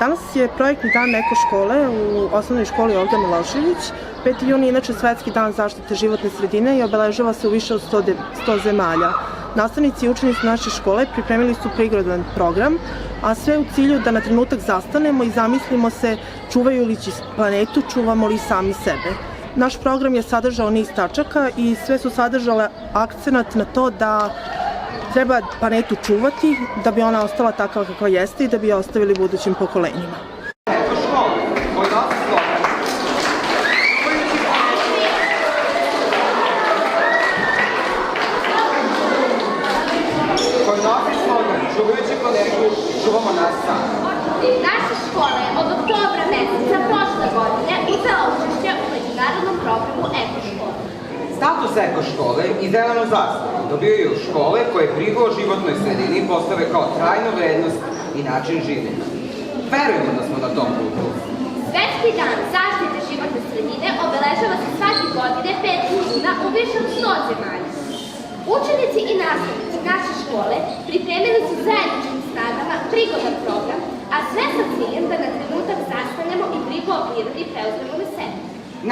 Danas je projektni dan Eko škole u osnovnoj školi Olga Milošević. 5. jun je inače Svetski dan zaštite životne sredine i obeležava se u više od 100 zemalja. Nastavnici i učenici naše škole pripremili su prigodan program, a sve u cilju da na trenutak zastanemo i zamislimo se čuvajući planetu, čuvamo li sami sebe. Naš program je sadržao niz tačaka i sve su sadržale akcenat na to da treba planetu čuvati, da bi ona ostala takva kakva jeste i da bi je ostavili budućim pokolenjima. Eko škola, koji nosi slogan. Koji nosi slogan, čuvajući planetu, čuvamo nas sami. Naša škola je od oktobra meseca prošle godine uzela učešće u međunarodnom programu Eko škole. Status Eko škole i zelenu zastavu dobijaju škole koje brigu o životnoj sredini postave kao trajnu vrednost i način življenja. Verujemo da smo na tom putu. Svetski dan zaštite životne sredine obeležava se svake godine 5. juna u više od 100 zemalja. Učenici i nastavnici naše škole pripremili su zajedničkim snagama prigodan program, a sve sa ciljem da na trenutak zastanemo i brigu o prirodi preuzmemo na sebe.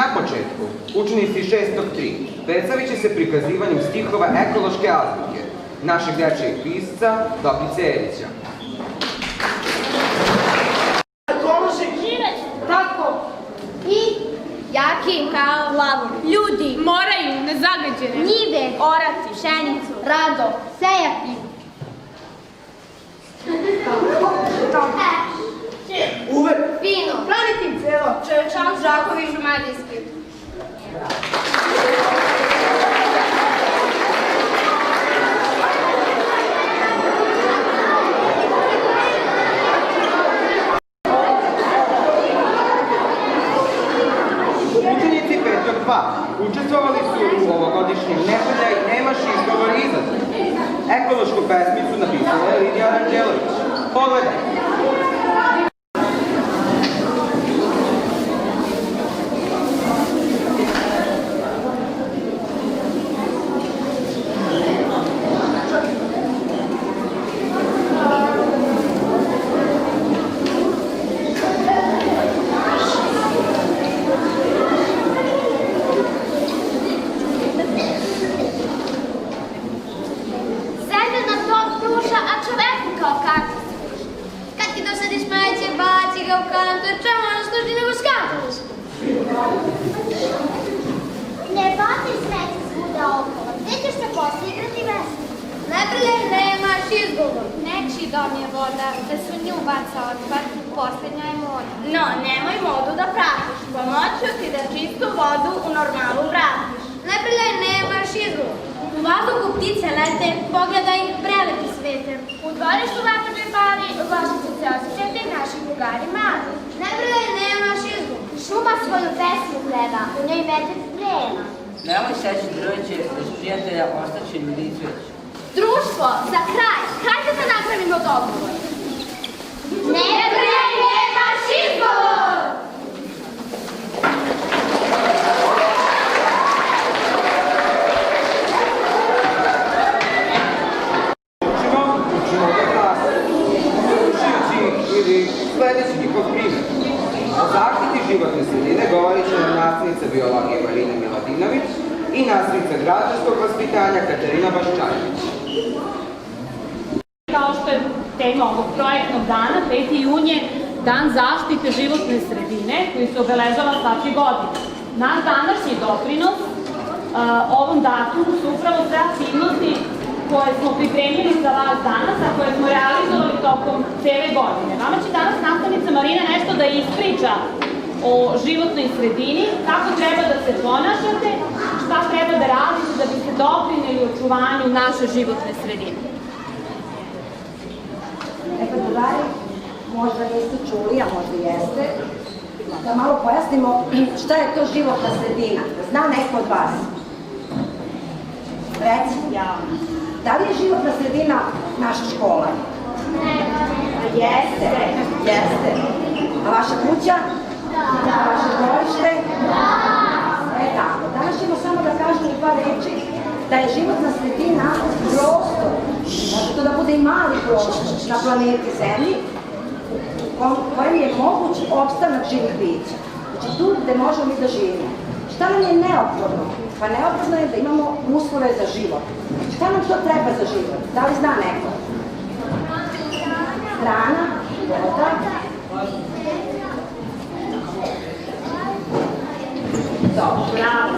Na početku, učenici 6.3 predstavit će se prikazivanjem stihova ekološke azbuke našeg dečijeg pisca Dobrice Erića. Tako. I jaki kao lavovi. Ljudi moraju nezagađene njive orati pšenicu, rado sejati. uvek Fino. braniti celo Čovečan Žaković Žumadijski. Učenici 5.2 učestvovali su u ovogodišnjem Nevolja i nemaš izgovor izazov. Ekološku pesmicu napisala je Lidija Aranđelović. Pogledaj! Ne baci smeće svuda okolo, gde ćeš se poslije igrati vesno? Ne brljaj, nemaš izgovor. Nečiji dom je voda, da su nju baca otpad, posljednja je moda. No, nemoj modu da pratiš, pomoću ti da čistu vodu u normalu vratiš. Ne brljaj, nemaš izgovor. U vazduhu ptice lete, pogledaj prelepi svete. U dvorištu vapače pari, vlašice se osjećate naši bugari mali. Ne brljaj, nemaš izgovor. Šuma svoju pesmu gleda, u njoj metec vrema. Nemoj seći drveće, bez prijatelja ostaće ljudi i cveć. Društvo, za kraj, hajde da napravimo dogovor. Ne brljaj, nemaš izgovor. Učimo da glasa. Slušajući ili sledeći njihov primjer. O zaštiti životne sredine govorit će nam nastavnica biologije Marina Miladinović i nastavnica građanskog vaspitanja Katarina Baščajević. Kao što je tema ovog projektnog dana, 5. jun je Dan zaštite životne sredine koji se obeležava svake godine. Naš današnji doprinos ovom datumu su upravo sve aktivnosti koje smo pripremili za vas danas, a koje smo realizovali tokom cele godine. Vama će danas nastavnica Marina nešto da ispriča o životnoj sredini, kako treba da se ponašate, šta treba da radite da biste doprineli očuvanju naše životne sredine. Eto, drugari, možda niste čuli, a možda jeste, da malo pojasnimo šta je to životna sredina. Zna neko od vas? Reci. Ja. Da li je životna sredina naša škola? Ne. Jeste. Jeste. A vaša kuća? Da. A vaše dvorište? Da. Tako. Danas ćemo samo da kažemo par reči da je životna sredina prostor, može to da bude i mali prostor na planeti Zemlji, kojem je moguć opstanak živih bića. Znači tu gde možemo mi da živimo. Šta nam je neophodno? Pa neophodno je da imamo uslove za život. Šta nam to treba za život? Da li zna neko? Hrana, voda.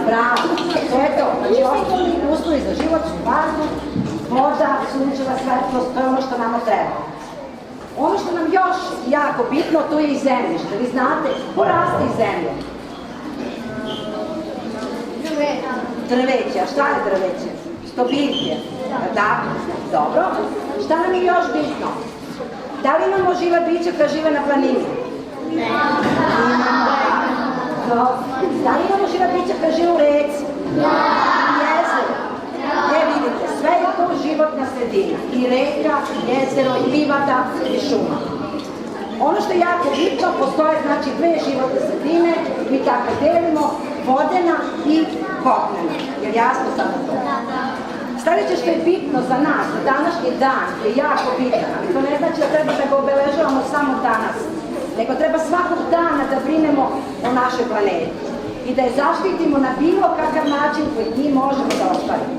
Bravo. To je to. Znači osnovni uslovi za život su vazduh, voda, sunčeva svetlost, to je ono što nama treba. Ono što nam još jako bitno, to je i zemljište. Vi znate, ko raste iz zemlje? Drveće. A šta je drveće? Što biljke. Da? Dobro. Šta nam je još bitno? Da li imamo živa bića koja žive na planini? Ne. Da li imamo živa bića koja žive u reci? Jezeru. Vidite, sve je to životna sredina. I reka, jezero, i livada, i šuma. Ono što je jako bitno, postoje znači dve životne sredine, mi tako delimo, vodena i kopnena. Jer jasno sada to? Sledeće što je bitno za nas, za današnji dan, je jako bitno, ali to ne znači da treba da ga obeležavamo samo danas, nego treba svakog dana da brinemo o našoj planeti i da je zaštitimo na bilo kakav način koji mi možemo da ostvarimo.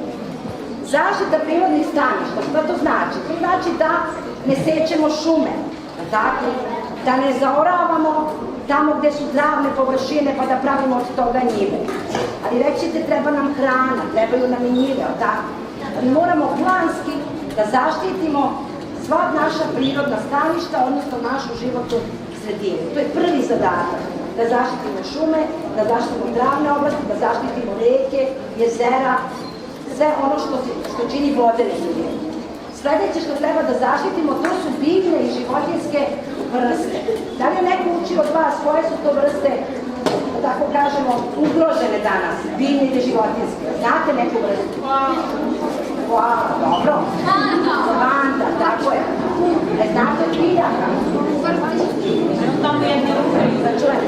Zaštita prirodnih staništa, što to znači? To znači da ne sečemo šume, da ne zaoravamo tamo gde su zdravne površine pa da pravimo od toga njive. Ali rećete, treba nam hrana, trebaju nam i njive, tako? Mi moramo planski da zaštitimo sva naša prirodna staništa, odnosno našu životnu sredinu. To je prvi zadatak. Da zaštitimo šume, da zaštitimo zdravne oblasti, da zaštitimo reke, jezera, sve ono što čini vodene sredine. Sledeće što treba da zaštitimo, to su biljne i životinjske vrste. Da li je neko učio od vas koje su to vrste, da tako kažemo, ugrožene danas, biljne ili životinjske? Znate neku vrstu? Hvala, dobro. Vanda, tako je. Ne znate od biljaka? Tamo jedne ruke. Da čujem.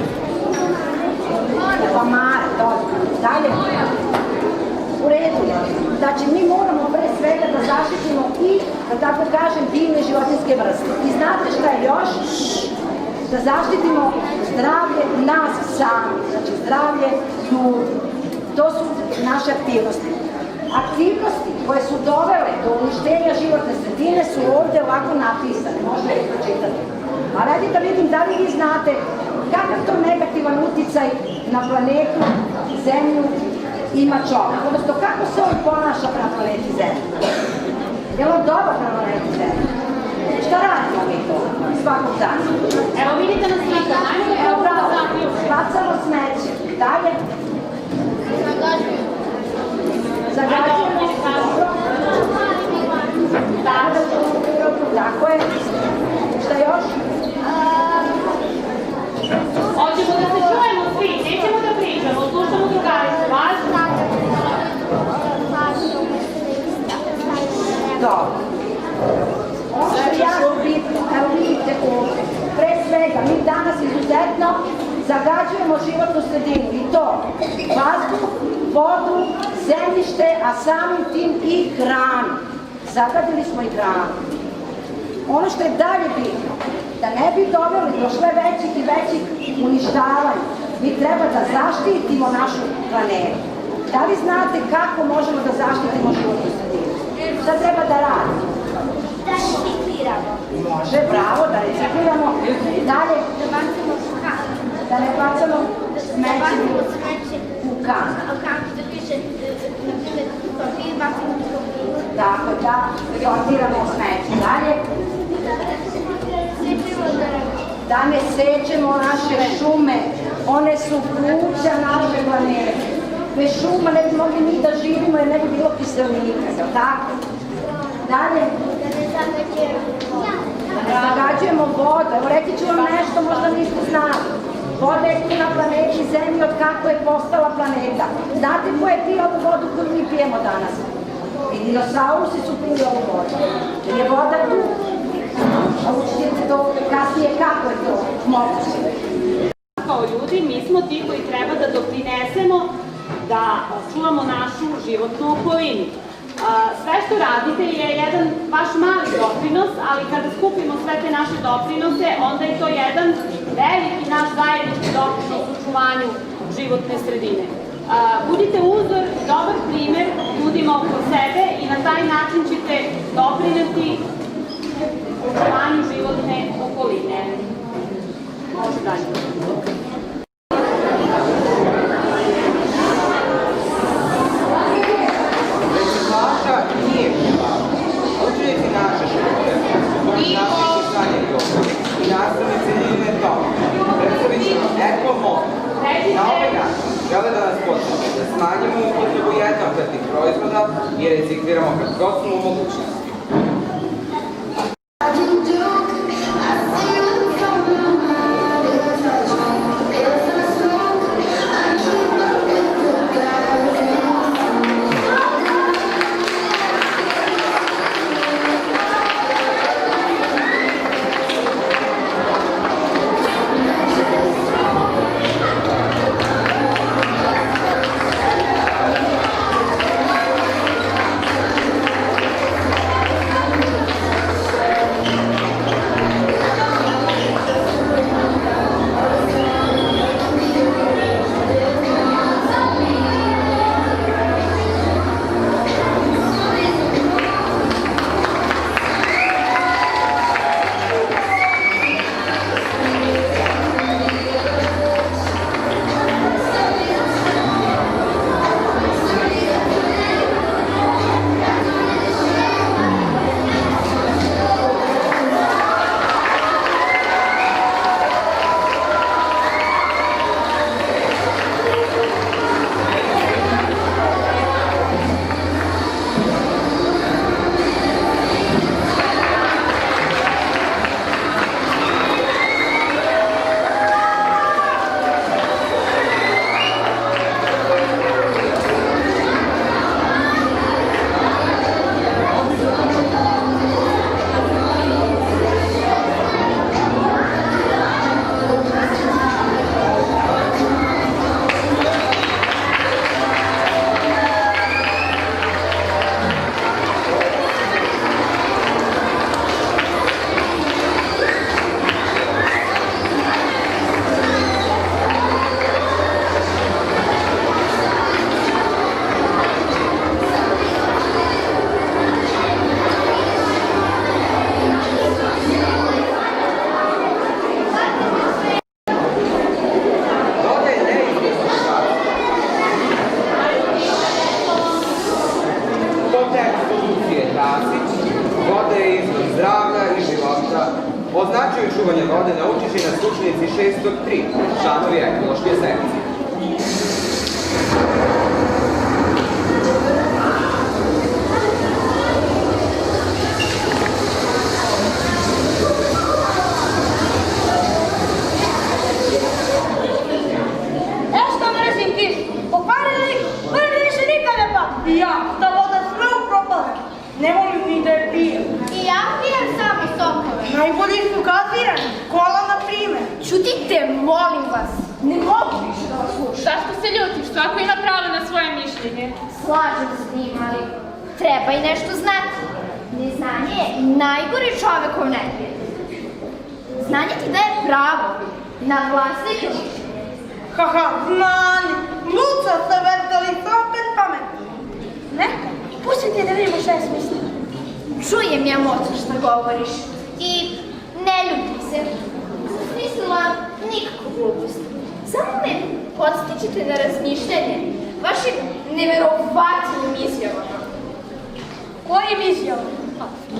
Pamare, dobro. Dalje. U redu je. Znači, mi moramo pre svega da zaštitimo i, da tako kažem, biljne životinjske vrste. I znate šta je još? Da zaštitimo zdravlje nas sami. Znači, zdravlje ljudi. To su naše aktivnosti. Aktivnosti koje su dovele do uništenja životne sredine su ovde ovako napisane. Možete ih pročitati. A radi da vidim da li vi znate kakav to negativan uticaj na planetu, zemlju, ima čovjek, odnosno kako se on ponaša prema planeti Zemlji. Je li on dobar prema planeti Zemlji? Šta radimo mi to svakog dana? Evo vidite na slika, najmo da probamo da zaključimo. Bacamo smeće. Dalje? Zagađujemo. Tako je. Šta još? Hoćemo da se čujemo svi, nećemo da pričamo, slušamo drugarice, važno. Dobro. Ono što je jako bitno, evo vidite ovdje, pre svega, mi danas izuzetno zagađujemo životnu sredinu i to vazduh, vodu, zemljište, a samim tim i hranu. Zagadili smo i hranu. Ono što je dalje bitno, da ne bi doveli do sve većih i većih uništavanja, mi treba da zaštitimo našu planetu. Da li znate kako možemo da zaštitimo životnu sredinu? Šta treba da radimo? Da recikliramo. Može, bravo, da recikliramo. Dalje? Da bacamo kan. Da ne bacamo smeće u kan. A kan što piše, na primjer, papir, bacimo u papir. Tako da sortiramo smeće. Dalje? Da ne sećemo naše šume. One su pluća naše planete. Bez šuma ne bi mogli mi da živimo jer ne bi bilo kiselnika, je li tako? Dalje? Da ne zagađujemo vodu. Evo reći ću vam nešto, možda niste znali. Voda je tu na planeti Zemlji od kako je postala planeta. Znate ko je pio ovu vodu koju mi pijemo danas? I dinosaurusi su pili ovu vodu. Jer je voda tu. A učite to kasnije kako je to moguće. Kao ljudi, mi smo ti koji treba da doprinesemo da čuvamo našu životnu okolinu. Sve što radite je jedan vaš mali doprinos, ali kada skupimo sve te naše doprinose, onda je to jedan veliki naš zajednički doprinos u očuvanju životne sredine. Budite uzor, dobar primer ljudima oko sebe i na taj način ćete doprineti očuvanju životne okoline. Može dalje. Reciklaža nije prava. Učenici naše škole, nastavnici Sanje Joković i nastavnici Ljine Toma predstavit će vam Eko-Mod. Na ovaj način žele da nas podsjeti da smanjimo upotrebu jednokratnih proizvoda i recikliramo kad god smo u mogućnosti. O značaju čuvanja vode naučit će nas učenici 603, članovi ekološke sekcije. Nešto mrzim kišu. Pokvarili, vrli više nikad ne pada. I ja, ta voda sve upropala. Ne volim ni da je pijem. I ja pijem samo sokove. Najbolji su gazirani, kola na primer. Čutite, molim vas. Ne mogu više da vas slušam. Zašto se ljutiš? Svako ima pravo na svoje mišljenje. Slažem se s njim, ali treba i nešto znati. Neznanje je najgori čovekov neprijatelj. Znanje ti daje pravo na vlastito mišljenje. Haha, znanje. Luca se vrtali, opet pametni. Neka, pustite da vidimo šta je smisla. Čujem ja moćno šta govoriš i ne ljutim se. Nisam smislila nikakvu glupost. Samo me podstičete na razmišljanje vašim neverovatnim izjavama. Kojim izjavom?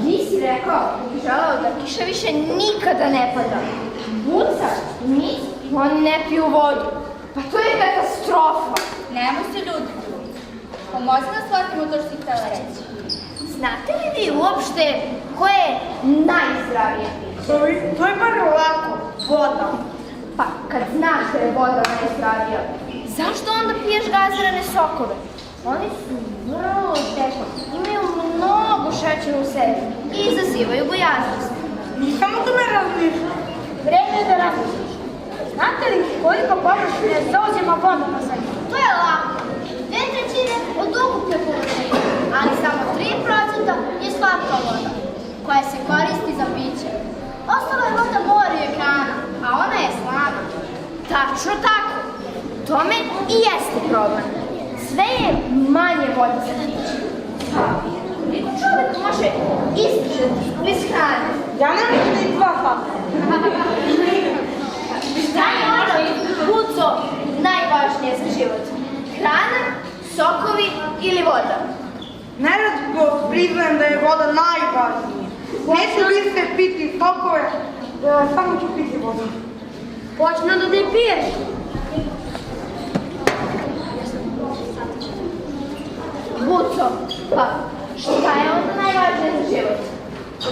Ti si rekao i želeo da kiša više nikada ne pada. Buca, nic, oni ne piju vodu. Pa to je katastrofa. Nemo se ljutiti. Pomozi da shvatimo to što si htjela reći. Znate li vi uopšte koje je najzdravije piće? To je bar ovako, voda. Pa, kad znaš da je voda najzdravija, zašto onda piješ gazirane sokove? Oni su vrlo teški, imaju mnogo šećera u sebi i izazivaju gojaznost. Nisam o tome razmišljala. Vreme je da razmišljaš. Znate li koliko površine zauzima voda na zemlji? To je lako. 2/3 od ukupne površine, a ali samo 3% je slatka voda, koja se koristi za piće. Ostala je voda mora i okeana, a ona je slana. Tačno tako. Tome i jeste problem. Sve je manje vode za piće. Koliko čovjek može izdržati bez hrane? Ja ne mogu da i 2 sata. Šta je onda, Buco, najvažnije za život? Hrana, sokovi ili voda? Neretko priznajem da je voda najvažnija. Neću više piti sokove, samo ću piti vodu. Počne da ne piješ. Buco, pa šta je onda najvažnije za život?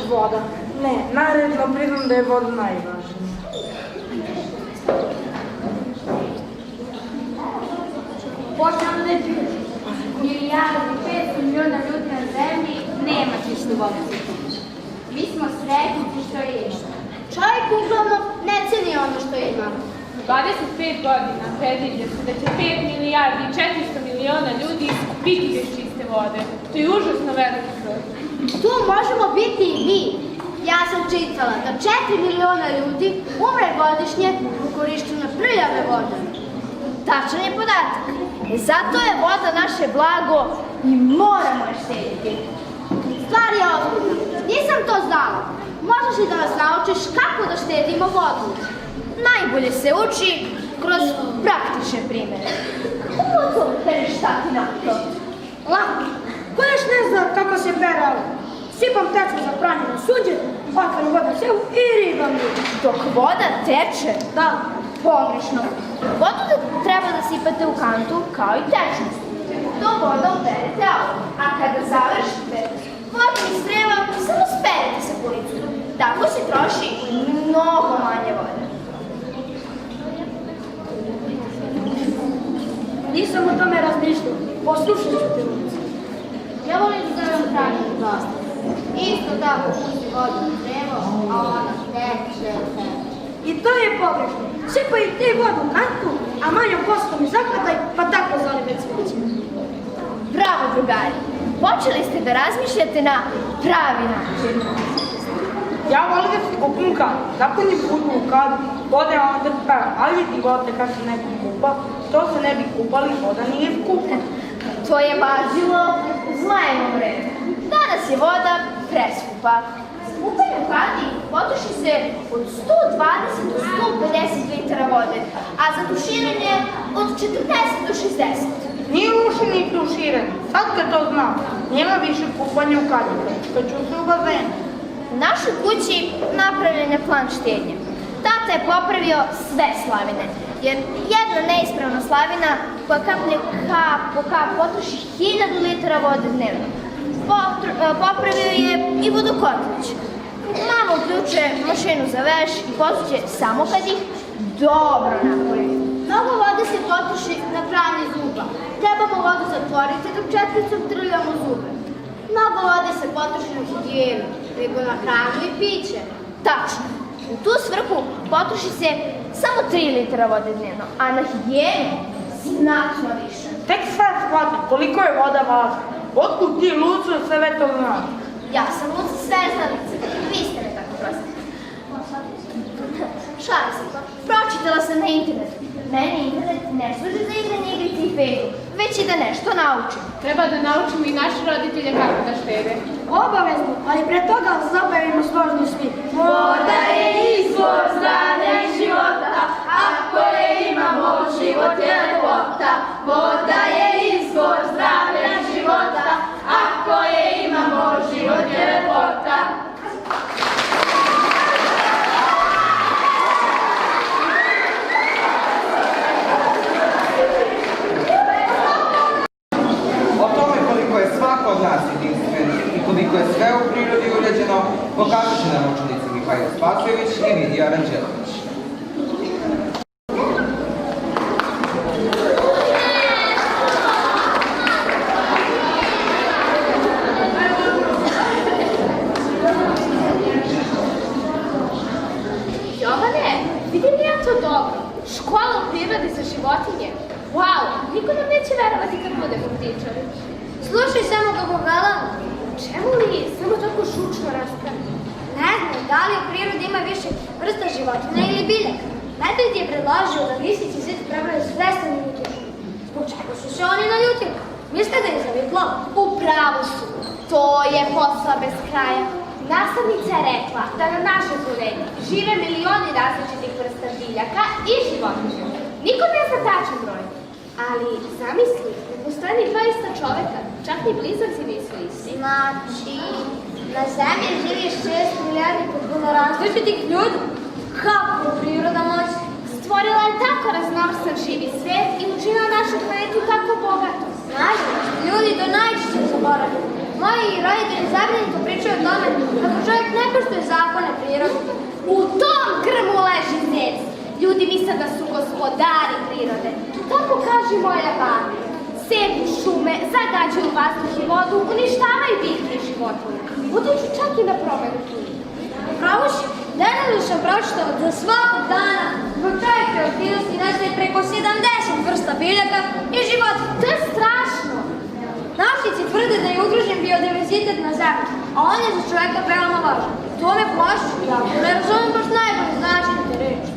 Voda. Ne, naredno priznam da je voda najvažnija. Počne da ne piješ. Milijardi, 500 miliona ljudi na zemlji nema čistu vodu za piće. Mi smo sretnici što imamo. Čovjek uglavnom ne ceni ono što ima. 25 godina predviđa se da će 5 milijardi i 400 miliona ljudi biti bez čiste vode. To je užasno veliki broj. Tu možemo biti i mi. Ja sam čitala da 4 miliona ljudi umre godišnje u korištenju prljave vode. Tačan je podatak. Zato je voda naše blago i moramo je štediti. Stvar je ozbiljna. Nisam to znala. Možeš li da nas naučiš kako da štedimo vodu? Najbolje se uči kroz praktične primjere. Kako pereš šta ti na to? Lako. Ko još ne zna kako se pere auto? Sipam tečku za pranje na suđe, otvaram voda sevu i ribam ljudi. Dok voda teče? Da. Pogrešno. Vodu treba da sipate u kantu kao i tečnost. To vodom perete auto, a kada završite, vodnim strevom samo sperete sapunicu. Tako se troši mnogo manje vode. Nisam o tome razmišljao. Poslušat ću te ulicu. Ja volim da zovem pravilnu zastavu. Isto tako pusti vodu u strevo, a ona teče. I to je pogrešno. Sipaj i ti vodu u kantu, a manjom kostom i zakladaj, pa tako zali već sviđe. Bravo, drugari! Počeli ste da razmišljate na pravi način. Ja volim da se kupim u kadu. Zapunim putu u kadu, vode onda pevam. Ali ti voda kad se neko kupa, to se ne bi kupali, voda nije skupa. To je važilo u zmajevo vreme. Danas je voda preskupa. Kupanje u kadi potroši se od 120 do 150 litara vode, a za tuširanje od 40 do 60. Nije uši ni tuširanje. Sad kad to znam, nema više kupanja u kadi, što ću se u bazenu. U našoj kući napravljen je plan štednje. Tata je popravio sve slavine, jer jedna neispravna slavina koja kapne kap po kap potroši 1000 litara vode dnevno. Popravio je i vodokotlić. Mama uključuje mašinu za veš i posuće samo kad ih dobro napoji. Mnogo vode se potroši na pranje zuba. Trebamo vodu zatvoriti dok četvicom trljamo zube. Mnogo vode se potroši na higijenu, nego na hranu i piće. Tačno. U tu svrhu potroši se samo 3 litara vode dnevno, a na higijenu znatno više. Tek sad shvatim koliko je voda važna. Otkud ti Luco sve to znaš? Ja sam Luca Sveznalica, vi ste me tako prosti. Šalim se to, pročitala sam na internetu. Meni internet ne služi za igranje igrice i fejdu, već i da nešto naučim. Treba da naučimo i naše roditelje kako da štede. Obavezno, ali pre toga zabavimo složni svi. Voda je izvor zdravlja i života, ako je imamo, život je lepota. Voda je izvor zdravlja i života, ako je imamo, život je lepota. O tome koliko je svako od nas jedinstven i koliko je sve u prirodi uređeno, pokazat će nam učenici Mihajlo Spasojević i Lidija Ranđelović. Jovane, vidim li ja to dobro? Škola u prirodi za životinje. Wow, niko nam neće verovati kad budemo pričali. slušaj samo kako vela. Čemu li samo tako šučno raspravlja? Ne znam, da li u prirodi ima više vrsta životinja ili biljaka. Medved je predložio da lisici svi trebaju svesno ljutiti. Zbog čega su se oni naljutili? Mislite da je zavitlo? U pravu su. To je posla bez kraja. Nastavnica je rekla da na našoj planeti žive milioni različitih vrsta biljaka i životinja. Niko ne zna tačan broj. Ali, zamisli, ne postoje ni dva ista čoveka, čak ni blizanci nisu isti. Znači, na zemlji živi 6 milijardi potpuno različitih ljudi. Kako je priroda moći? Stvorila je tako raznovrsan živi svet i učinila našu planetu tako bogatu. Nažalost, ljudi to najčešće zaboravljaju. Moji roditelji zabrinito pričaju o tome kako čovjek ne poštuje zakone prirode. U tom grmu leži zec. Ljudi misle da su gospodari prirode. Tako kaže moja baba. Seku šume, zagađuju vazduh i vodu, uništavaju biljke i životinje. Utiču čak i na promenu klime. Upravo si, nedavno sam pročitala da svakog dana zbog čovjekove aktivnosti nestaje preko 70 vrsta biljaka i životinja. To je strašno. Naučnici tvrde da je ugrožen biodiverzitet na zemlji, a on je za čovjeka veoma važan. To me plaši, ja ne razumem baš najbolje značenje te reči.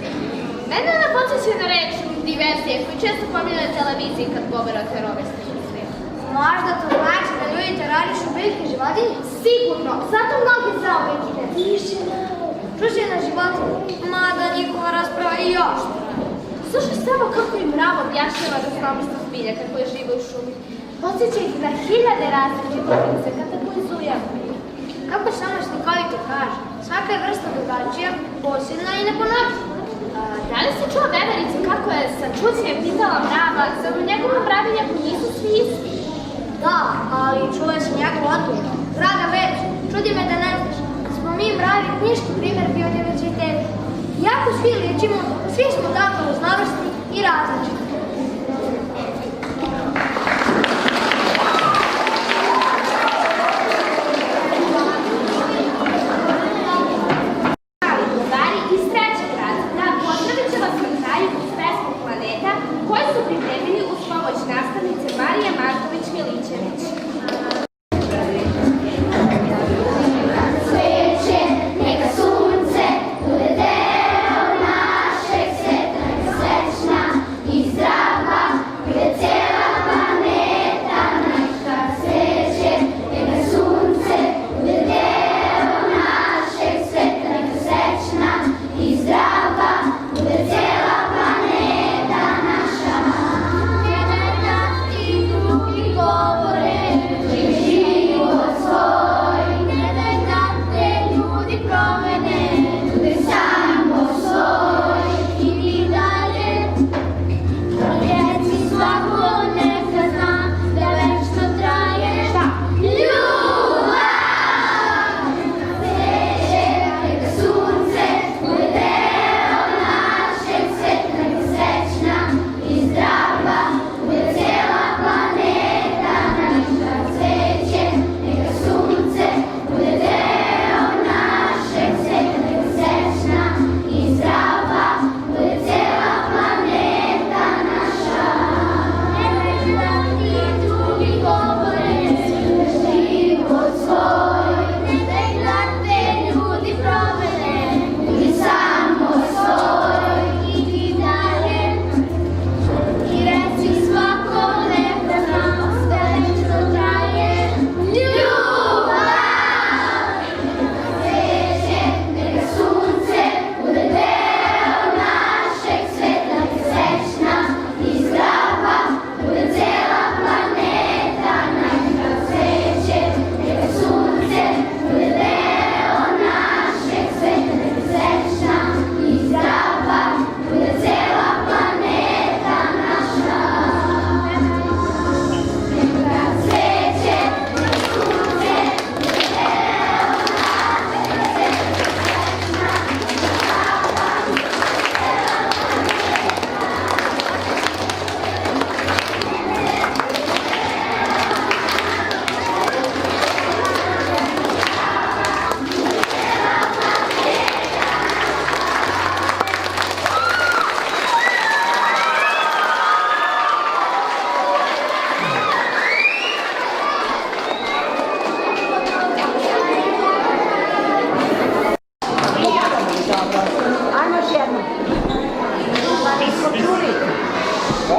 Mene ne podsjeća na reč diverzije koju često pominju na televiziji kad govore o terorističkom svijetu. Možda to znači da ljudi terorišu biljke i životinje? Sigurno, zato mnogi zauvijek ide više čuže na životinje, mada njihova rasprava i još. Slušaj samo kako im mrav objašnjava raznovrsnost biljaka koje žive u šumi. Podsjeća ih na hiljade različitih insekata koji zujaju. Kako samo slikovito kaže, svaka je vrsta drugačija, posebna i neponovljiva. Da li si čuo vevericu kako je sa čuđenjem pitala mrava, zar u njegovom mravinjaku nisu svi isti? Da, ali čula sam njegov odgovor. Draga već, čudi me da ne znaš, smo mi mravi knjiški primjer biodiverziteta. Iako svi ličimo, svi smo tako raznovrsni i različiti. koji su pripremili uz pomoć nastavnice Marije Marković-Milićević. Sveće, neka sunce bude deo našeg sveta, neka srećna i zdrava.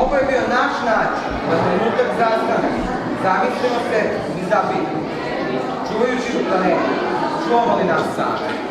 Ovo je bio naš način da trenutak zastane, zamislimo se i zapitamo. Čuvajući planetu, čuvamo li nas same?